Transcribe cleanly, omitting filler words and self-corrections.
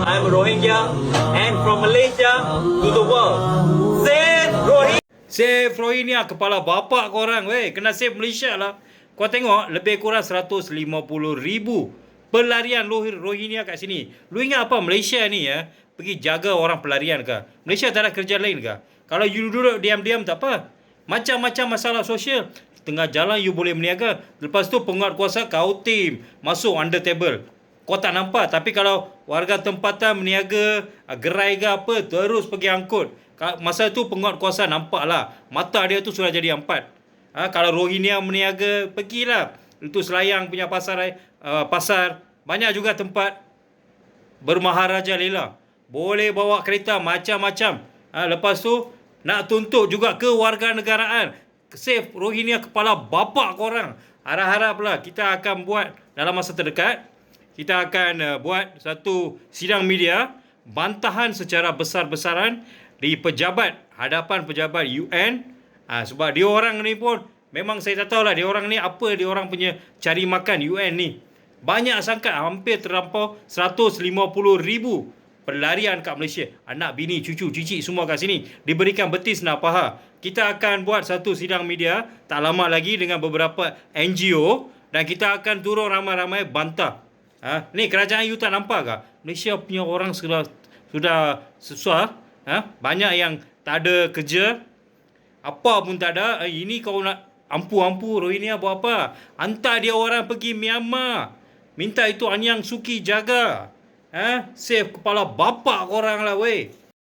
I'm a Rohingya and from Malaysia to the world. Save Rohingya. Save Rohingya, kepala bapak korang, weh. Kena save Malaysia lah. Kau tengok, lebih kurang 150,000 pelarian Rohingya kat sini. Lu ingat apa Malaysia ni ya? Pergi jaga orang pelarian ke? Malaysia tak ada kerja lain ke? Kalau you duduk diam-diam tak apa. Macam-macam masalah sosial. Tengah jalan you boleh meniaga. Lepas tu penguat kuasa kau tim masuk under table. Kau tak nampak. Tapi kalau warga tempatan meniaga, gerai ke apa, terus pergi angkut. Masa tu penguat kuasa nampak lah. Mata dia tu sudah jadi empat. Kalau Rohingya meniaga, pergilah. Itu Selayang punya pasar. Pasar. Banyak juga tempat bermaharaja lela. Boleh bawa kereta macam-macam. Lepas tu, nak tuntut juga kewarganegaraan. Save Rohingya kepala bapak korang. Harap-haraplah kita akan buat dalam masa terdekat. Kita akan buat satu sidang media bantahan secara besar-besaran di pejabat, hadapan pejabat UN. Sebab dia orang ni pun memang saya tak tahulah dia orang ni apa dia orang punya cari makan UN ni. Banyak sangat, hampir terlampau 150,000 pelarian kat Malaysia. Anak, bini, cucu, cicit semua kat sini. Diberikan betis nak paha. Kita akan buat satu sidang media tak lama lagi dengan beberapa NGO dan kita akan turun ramai-ramai bantah. Ni kerajaan you tak nampak ke? Malaysia punya orang sudah susah. Banyak yang tak ada kerja. Apa pun tak ada. Ini kau nak ampu-ampu Rohingya buat apa? Hantar dia orang pergi Myanmar. Minta itu Anyang Suki jaga. Save kepala bapak korang lah weh.